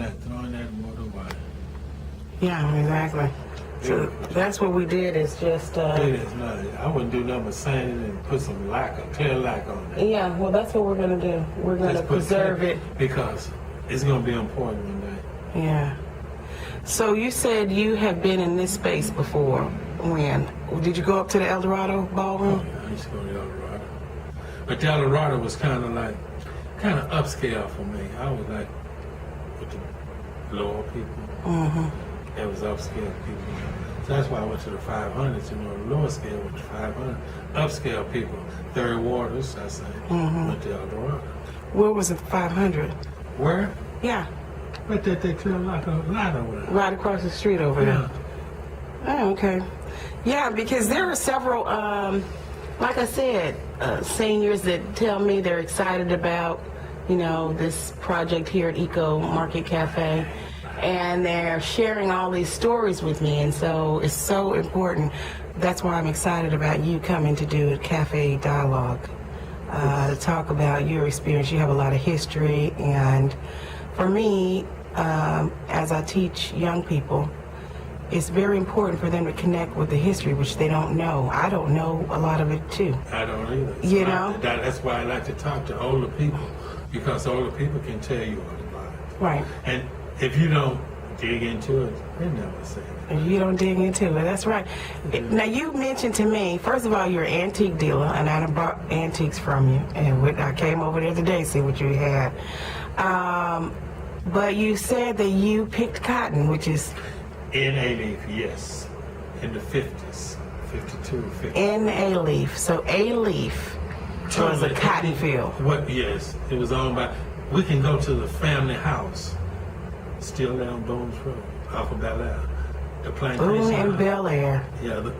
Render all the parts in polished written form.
throwing that water away. Yeah, exactly. So that's what we did is just... It is not. I wouldn't do nothing but sand it and put some lacquer, clear lacquer on it. Yeah, well, that's what we're going to do. We're going to preserve it. Because it's going to be important one day. Yeah. So you said you have been in this space before. When? Did you go up to the El Dorado ballroom? Oh, yeah, I used to go to El Dorado. But the El Dorado was kind of upscale for me. I was like with the lower people. Mm-hmm. It was upscale people. So that's why I went to the 500s, the lower scale with the 500. Upscale people, Third Waters, I say, went to El Dorado. Where was it, 500? Where? Yeah. Right there, they clear like a lot over there. Right across the street over there. Oh, okay. Yeah, because there are several, like I said, seniors that tell me they're excited about, this project here at Eco Market Cafe. And they're sharing all these stories with me, and so it's so important. That's why I'm excited about you coming to do a cafe dialogue, to talk about your experience. You have a lot of history, and for me, as I teach young people, it's very important for them to connect with the history, which they don't know. I don't know a lot of it, too. I don't either. That's why I like to talk to older people, because older people can tell you all about it. Right. And if you don't dig into it, they never say it. If you don't dig into it, that's right. Now, you mentioned to me, first of all, you're an antique dealer, and I done bought antiques from you. And I came over there today to see what you had. But you said that you picked cotton, which is... In a leaf, yes. In the 50s, 52, 50. In a leaf. So a leaf was a cotton field. Yes, it was owned by... We can go to the family house, still down Boone's Road, off of Bel Air. The plantation. Boone and Bel Air. Yeah,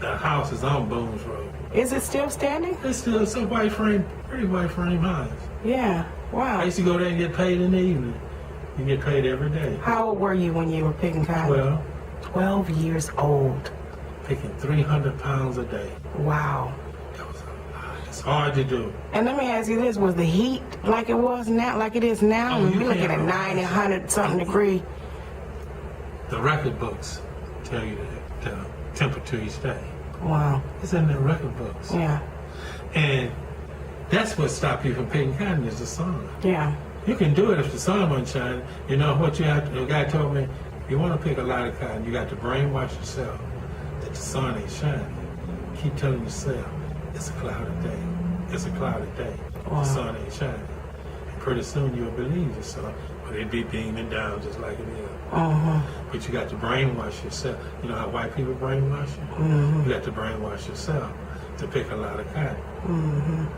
the house is on Boone's Road. Is it still standing? It's still a pretty white frame house. Yeah, wow. I used to go there and get paid in the evening. You get paid every day. How old were you when you were picking cotton? 12. 12 years old. Picking 300 pounds a day. Wow. That was a lot. It's hard to do. And let me ask you this, was the heat like it was now, like it is now? We're looking at 90, 100 something degree. The record books tell you the temperature each day. Wow. It's in the record books. Yeah. And that's what stopped you from picking cotton is the sun. Yeah. You can do it if the sun wasn't shining. You know what you have to do? The guy told me, if you want to pick a lot of cotton, you got to brainwash yourself that the sun ain't shining. Keep telling yourself, it's a cloudy day. It's a cloudy day. Wow. The sun ain't shining. And pretty soon you'll believe the sun, but it'll be beaming down just like it is. But you got to brainwash yourself. You know how white people brainwash you? You got to brainwash yourself to pick a lot of cotton.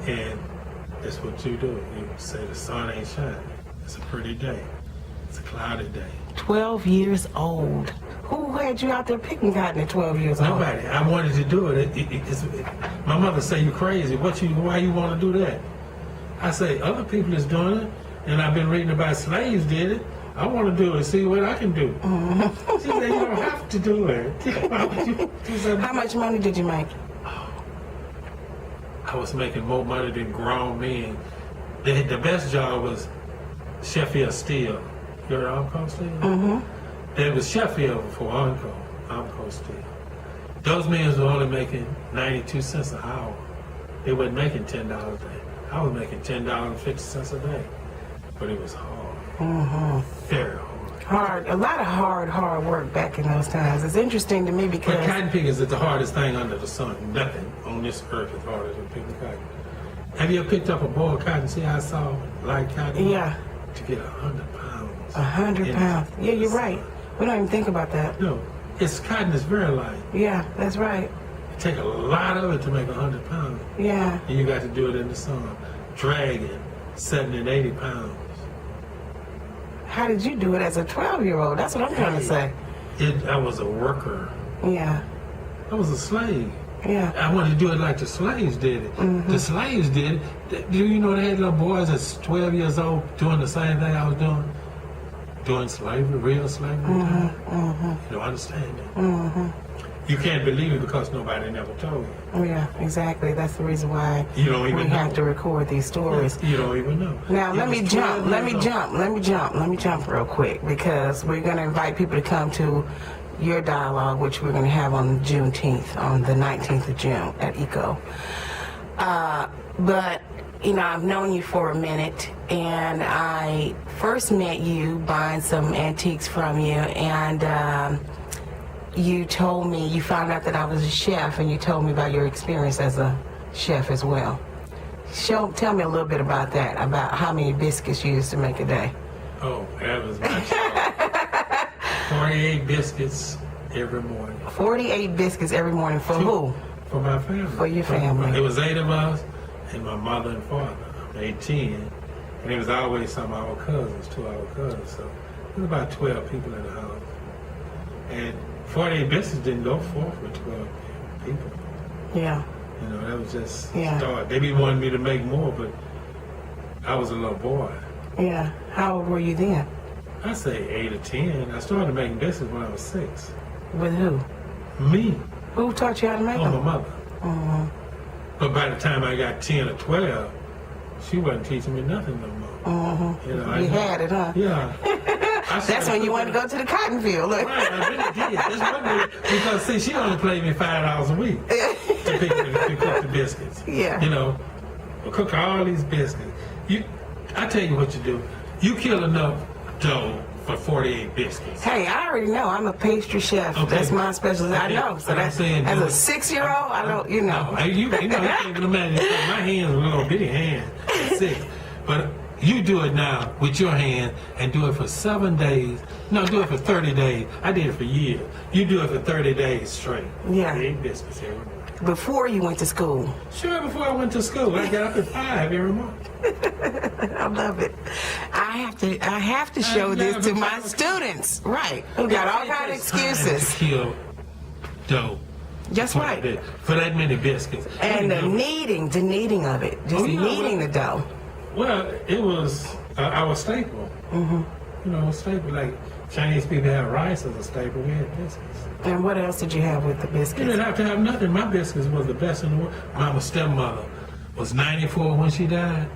And that's what you do. You say the sun ain't shining. It's a pretty day. It's a cloudy day. 12 years old. Who had you out there picking cotton at 12 years old? Nobody. I wanted to do it. My mother say you crazy. Why you want to do that? I say other people is doing it, and I've been reading about slaves did it. I want to do it. See what I can do. She said you don't have to do it. How much money did you make? I was making more money than grown men. The best job was Sheffield Steel. You heard of Armco Steel? It was Sheffield for Armco Steel. Those men were only making 92 cents an hour. They weren't making $10 a day. I was making $10.50 a day. But it was hard. Very hard. A lot of hard work back in those times. It's interesting to me because... But cotton picking is the hardest thing under the sun. Nothing on this earth is harder than picking cotton. Have you ever picked up a bowl of cotton? See how soft, light cotton? Yeah. To get 100 pounds. 100 pounds. Yeah, you're right. We don't even think about that. No. Cotton is very light. Yeah, that's right. It takes a lot of it to make 100 pounds. Yeah. And you got to do it in the sun. Dragging 70 and 80 pounds. How did you do it as a 12-year-old? That's what I'm trying to say. I was a worker. Yeah. I was a slave. Yeah. I wanted to do it like the slaves did it. The slaves did it. Do you know they had little boys that's 12 years old doing the same thing I was doing? Doing slavery, real slavery. You don't understand that. you can't believe it because nobody never told you. Oh, yeah, exactly. That's the reason why You don't even we know. have to record these stories. You don't even know. Now, It let me was jump 12 years jump real quick, because we're going to invite people to come to your dialogue, which we're going to have on Juneteenth, on the 19th of June at ECO. But, you know, I've known you for a minute, and I first met you buying some antiques from you, and you told me, you found out that I was a chef, and you told me about your experience as a chef as well. Tell me a little bit about that, about how many biscuits you used to make a day. Oh, that was my job. 48 biscuits every morning. 48 biscuits every morning for who? For my family. For your family. It was 8 of us, and my mother and father. I made 10, and it was always some of our cousins, 2 of our cousins. So it was about 12 people in the house. And 48 biscuits didn't go forth with 12 people. Yeah. You know, that was just Yeah. start. They be wanting me to make more, but I was a little boy. Yeah. How old were you then? I say 8 or 10. I started making biscuits when I was 6. With who? Me. Who taught you how to make Oh, my them? mother. Mhm. But by the time I got 10 or 12, she wasn't teaching me nothing no more. Mhm. You know, You had it, huh? Yeah. That's when you wanted to go to the cotton field. Look. Right, I really did. That's one way, because see, she only paid me $5 a week to cook the biscuits. Yeah. You know, cook all these biscuits. I tell you what you do. You kill enough dough for 48 biscuits. Hey, I already know. I'm a pastry chef. Okay. That's my specialty. I Okay. know. So But I'm that's, saying, as do a it. 6-year-old, I don't, you know. No, you can't even imagine. My hands are little bitty hands at 6. But you do it now with your hand and do it for 7 days. No, do it for 30 days. I did it for years. You do it for 30 days straight. Yeah. 8 biscuits every morning. Before you went to school. Sure, before I went to school, I got up at 5 every morning. I love it. I have to show this to my students. Right. Who got all kind of excuses. To kill dough. That's for right. that- For that many biscuits. And the kneading of it. Just Oh, yeah, kneading the dough. Well, it was our staple. Mm-hmm. You know, staple. Like Chinese people have rice as a staple. We had biscuits. And what else did you have with the You biscuits? didn't have to have nothing. My biscuits was the best in the world. Mama's stepmother was 94 when she died.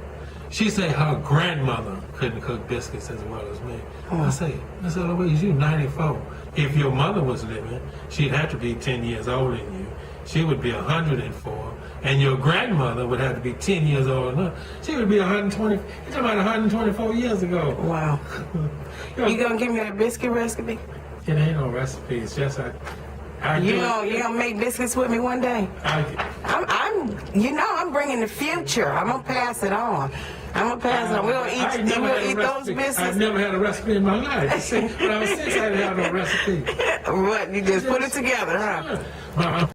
She said her grandmother couldn't cook biscuits as well as me. I say, Louise, you 94. If your mother was living, she'd have to be 10 years older than you. She would be 104. And your grandmother would have to be 10 years older than her. She would be 120. You're talking about 124 years ago. Wow. You know, You gonna give me that biscuit recipe? it ain't no recipe. It's just I You do gonna make biscuits with me one day? I'm bringing the future. I'm gonna pass it on. I'm gonna pass it on. We'll eat those biscuits. I've never had a recipe in my life. See, when I was 6, I didn't have no recipe. What? You just put it together, huh? My